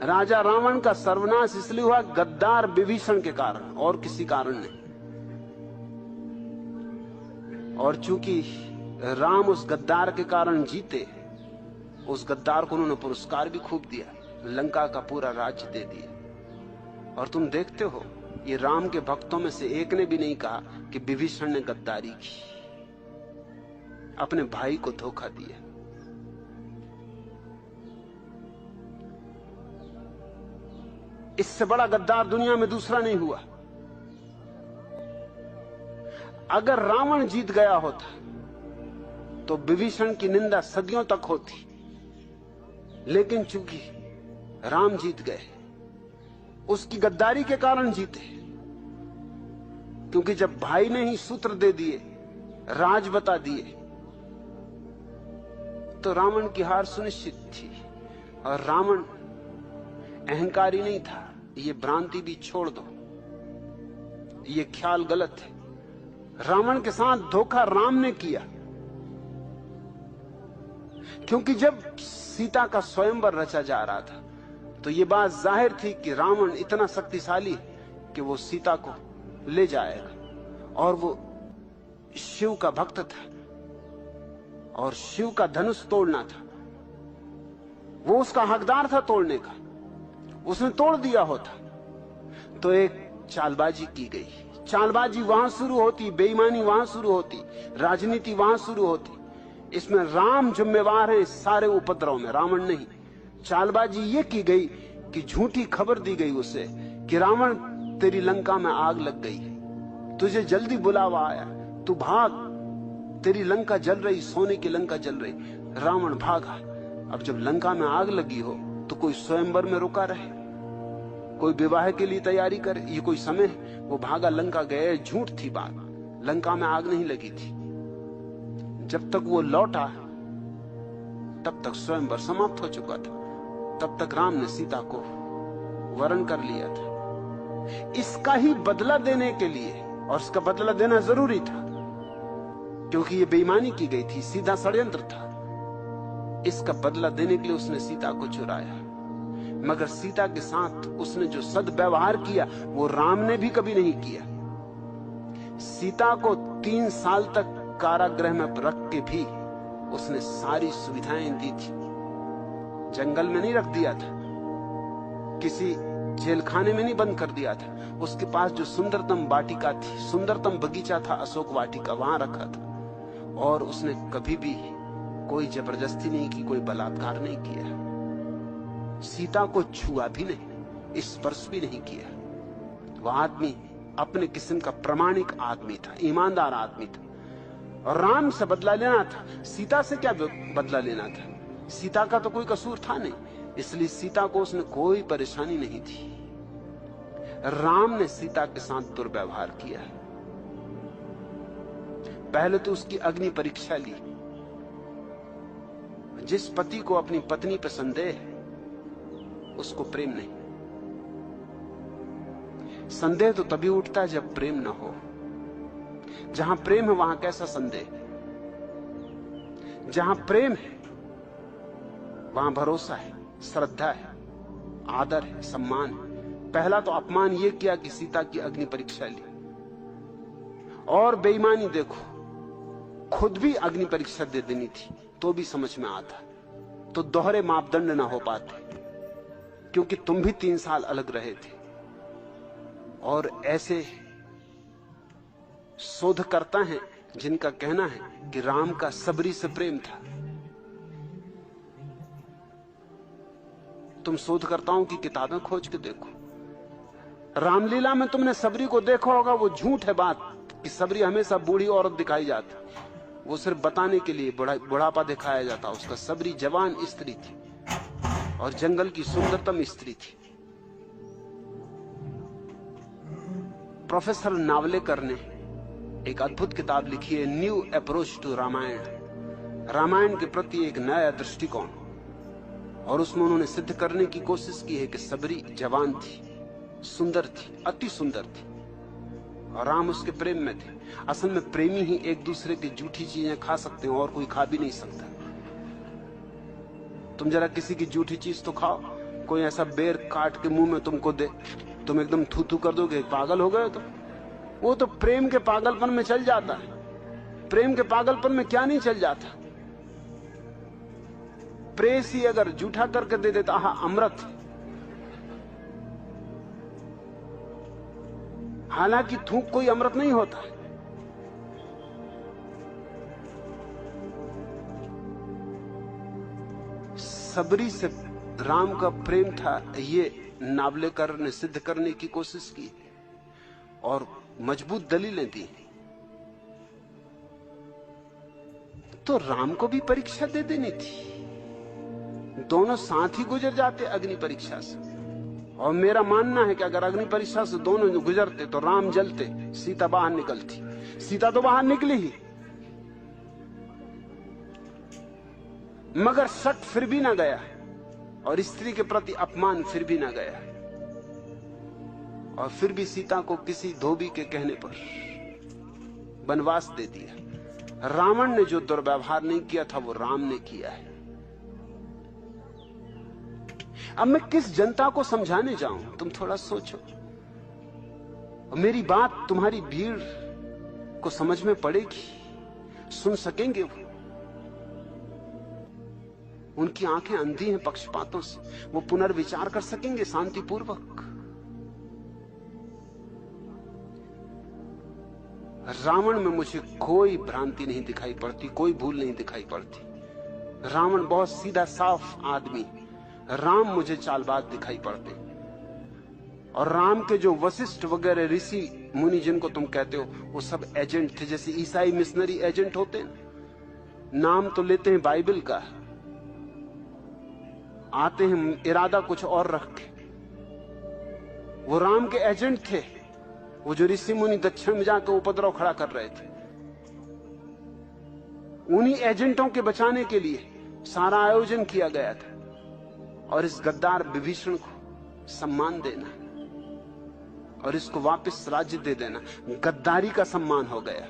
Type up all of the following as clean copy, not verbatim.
राजा रावण का सर्वनाश इसलिए हुआ गद्दार विभीषण के कारण, और किसी कारण नहीं। और चूंकि राम उस गद्दार के कारण जीते, उस गद्दार को उन्होंने पुरस्कार भी खूब दिया, लंका का पूरा राज्य दे दिया। और तुम देखते हो, ये राम के भक्तों में से एक ने भी नहीं कहा कि विभीषण ने गद्दारी की, अपने भाई को धोखा दिया। इससे बड़ा गद्दार दुनिया में दूसरा नहीं हुआ। अगर रावण जीत गया होता तो विभीषण की निंदा सदियों तक होती, लेकिन चूंकि राम जीत गए, उसकी गद्दारी के कारण जीते। क्योंकि जब भाई ने ही सूत्र दे दिए, राज बता दिए, तो रावण की हार सुनिश्चित थी। और रावण अहंकारी नहीं था। ये भ्रांति भी छोड़ दो, ये ख्याल गलत है। रावण के साथ धोखा राम ने किया, क्योंकि जब सीता का स्वयंवर रचा जा रहा था तो ये बात जाहिर थी कि रावण इतना शक्तिशाली कि वो सीता को ले जाएगा। और वो शिव का भक्त था और शिव का धनुष तोड़ना था, वो उसका हकदार था तोड़ने का। उसने तोड़ दिया होता तो एक चालबाजी की गई। चालबाजी वहां शुरू होती, बेईमानी वहां शुरू होती, राजनीति वहां शुरू होती। इसमें राम जिम्मेवार है इस सारे उपद्रव में, रावण नहीं। चालबाजी ये की गई कि झूठी खबर दी गई उसे कि रावण तेरी लंका में आग लग गई, तुझे जल्दी बुलावा आया, तू भाग, तेरी लंका जल रही, सोने की लंका जल रही। रावण भागा। अब जब लंका में आग लगी हो तो कोई स्वयंवर में रुका रहे, कोई विवाह के लिए तैयारी करे, ये कोई समय है? वो भागा, लंका गए। झूठ थी बात, लंका में आग नहीं लगी थी। जब तक वो लौटा तब तक स्वयंवर समाप्त हो चुका था, तब तक राम ने सीता को वरण कर लिया था। इसका ही बदला देने के लिए, और इसका बदला देना जरूरी था क्योंकि ये बेईमानी की गई थी, सीधा षड्यंत्र था। इसका बदला देने के लिए उसने सीता को चुराया। मगर सीता के साथ उसने जो सद्व्यवहार किया वो राम ने भी कभी नहीं किया। सीता को 3 साल तक कारागृह में रख के भी उसने सारी सुविधाएं दी थी। जंगल में नहीं रख दिया था, किसी जेल खाने में नहीं बंद कर दिया था। उसके पास जो सुंदरतम वाटिका थी, सुंदरतम बगीचा था, अशोक वाटिका, वहां रखा था। और उसने कभी भी कोई जबरदस्ती नहीं की, कोई बलात्कार नहीं किया, सीता को छुआ भी नहीं, स्पर्श भी नहीं किया। वह आदमी अपने किस्म का प्रामाणिक आदमी था, ईमानदार आदमी था। और राम से बदला लेना था, सीता से क्या बदला लेना था? सीता का तो कोई कसूर था नहीं, इसलिए सीता को उसने कोई परेशानी नहीं थी। राम ने सीता के साथ दुर्व्यवहार किया। पहले तो उसकी अग्नि परीक्षा ली। जिस पति को अपनी पत्नी पर संदेह है उसको प्रेम नहीं। संदेह तो तभी उठता है जब प्रेम ना हो। जहां प्रेम है वहां कैसा संदेह? जहां प्रेम है वहां भरोसा है, श्रद्धा है, आदर है, सम्मान है। पहला तो अपमान यह किया कि सीता की अग्नि परीक्षा ली। और बेईमानी देखो, खुद भी अग्नि परीक्षा दे देनी थी तो भी समझ में आता, तो दोहरे मापदंड ना हो पाते, क्योंकि तुम भी 3 साल अलग रहे थे। और ऐसे शोधकर्ता हैं जिनका कहना है कि राम का सबरी से प्रेम था। तुम शोधकर्ताओं की किताबें खोज के देखो, रामलीला में तुमने सबरी को देखा होगा। वो झूठ है बात कि सबरी हमेशा बूढ़ी औरत दिखाई जाती, वो सिर्फ बताने के लिए बुढ़ापा दिखाया जाता उसका। सबरी जवान स्त्री थी और जंगल की सुंदरतम स्त्री थी। प्रोफेसर नावलेकर ने एक अद्भुत किताब लिखी है, new approach to Ramayana, Ramayana के प्रति एक नया दृष्टिकोण। और उसमें उन्होंने सिद्ध करने की कोशिश की है कि सबरी जवान थी, सुंदर थी, अति सुंदर थी, और राम उसके प्रेम में थे। असल में प्रेमी ही एक दूसरे की झूठी चीजें खा सकते हैं और कोई खा भी नहीं सकता। तुम जरा किसी की झूठी चीज तो खाओ, कोई ऐसा बेर काट के मुंह में तुमको दे, तुम एकदम थू थू कर दोगे, पागल हो गए? तो वो तो प्रेम के पागलपन में चल जाता है। प्रेम के पागलपन में क्या नहीं चल जाता। प्रेसी अगर जूठा करके दे देता, आहा अमृत। हालांकि थूक कोई अमृत नहीं होता। सबरी से राम का प्रेम था, ये नावलेकर ने सिद्ध करने की कोशिश की और मजबूत दलीलें दी। तो राम को भी परीक्षा दे देनी थी। दोनों साथ ही गुजर जाते अग्नि परीक्षा से। और मेरा मानना है कि अगर अग्नि परीक्षा से दोनों गुजरते तो राम जलते, सीता बाहर निकलती। सीता तो बाहर निकली ही, मगर शक फिर भी ना गया और स्त्री के प्रति अपमान फिर भी ना गया। और फिर भी सीता को किसी धोबी के कहने पर वनवास दे दिया। रावण ने जो दुर्व्यवहार नहीं किया था वो राम ने किया है। अब मैं किस जनता को समझाने जाऊं, तुम थोड़ा सोचो। मेरी बात तुम्हारी भीड़ को समझ में पड़ेगी, सुन सकेंगे वो। उनकी आंखें अंधी हैं पक्षपातों से, वो पुनर्विचार कर सकेंगे शांतिपूर्वक। रावण में मुझे कोई भ्रांति नहीं दिखाई पड़ती, कोई भूल नहीं दिखाई पड़ती। रावण बहुत सीधा साफ आदमी, राम मुझे चालबाज दिखाई पड़ते। और राम के जो वशिष्ठ वगैरह ऋषि मुनि जिनको तुम कहते हो, वो सब एजेंट थे, जैसे ईसाई मिशनरी एजेंट होते हैं। नाम तो लेते हैं बाइबल का, आते हैं इरादा कुछ और रख के। वो राम के एजेंट थे, वो जो ऋषि मुनि दक्षिण में जाकर उपद्रव खड़ा कर रहे थे। उन्हीं एजेंटों के बचाने के लिए सारा आयोजन किया गया था। और इस गद्दार विभीषण को सम्मान देना और इसको वापस राज्य दे देना, गद्दारी का सम्मान हो गया,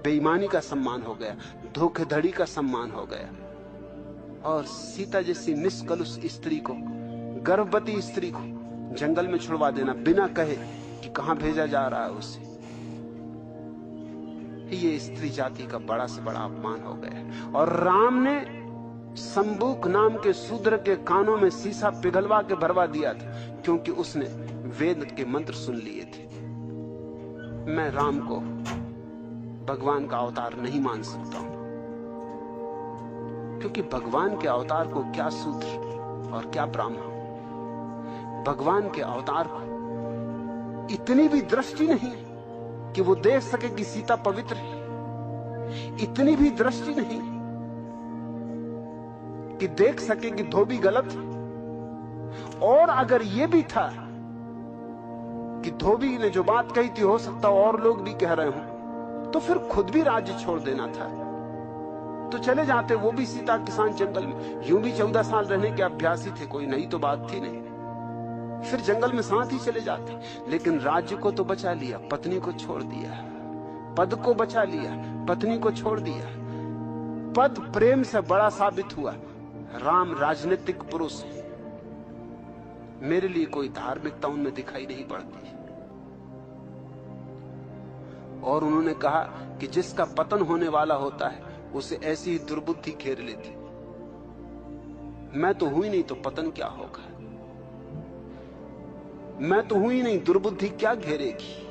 बेईमानी का सम्मान हो गया, धोखेधड़ी का सम्मान हो गया। और सीता जैसी निष्कलुष स्त्री को, गर्भवती स्त्री को जंगल में छुड़वा देना बिना कहे कि कहां भेजा जा रहा है उसे, ये स्त्री जाति का बड़ा से बड़ा अपमान हो गया। और राम ने संबुक नाम के शूद्र के कानों में शीशा पिघलवा के भरवा दिया था, क्योंकि उसने वेद के मंत्र सुन लिए थे। मैं राम को भगवान का अवतार नहीं मान सकता हूं, क्योंकि भगवान के अवतार को क्या शूद्र और क्या ब्राह्मण। भगवान के अवतार को इतनी भी दृष्टि नहीं कि वो देख सके कि सीता पवित्र है, इतनी भी दृष्टि नहीं कि देख सके कि धोबी गलत है। और अगर यह भी था कि धोबी ने जो बात कही थी हो सकता और लोग भी कह रहे हो, तो फिर खुद भी राज्य छोड़ देना था, तो चले जाते। वो भी सीता किसान जंगल में, यूं भी 14 साल रहने के अभ्यासी थे, कोई नई तो बात थी नहीं। फिर जंगल में साथ ही चले जाते। लेकिन राज्य को तो बचा लिया, पत्नी को छोड़ दिया। पद को बचा लिया, पत्नी को छोड़ दिया। पद प्रेम से बड़ा साबित हुआ। राम राजनीतिक पुरुष है, मेरे लिए कोई धार्मिकता उनमें दिखाई नहीं पड़ती। और उन्होंने कहा कि जिसका पतन होने वाला होता है उसे ऐसी ही दुर्बुद्धि घेर लेती। मैं तो हुई नहीं तो पतन क्या होगा, मैं तो हुई नहीं, दुर्बुद्धि क्या घेरेगी।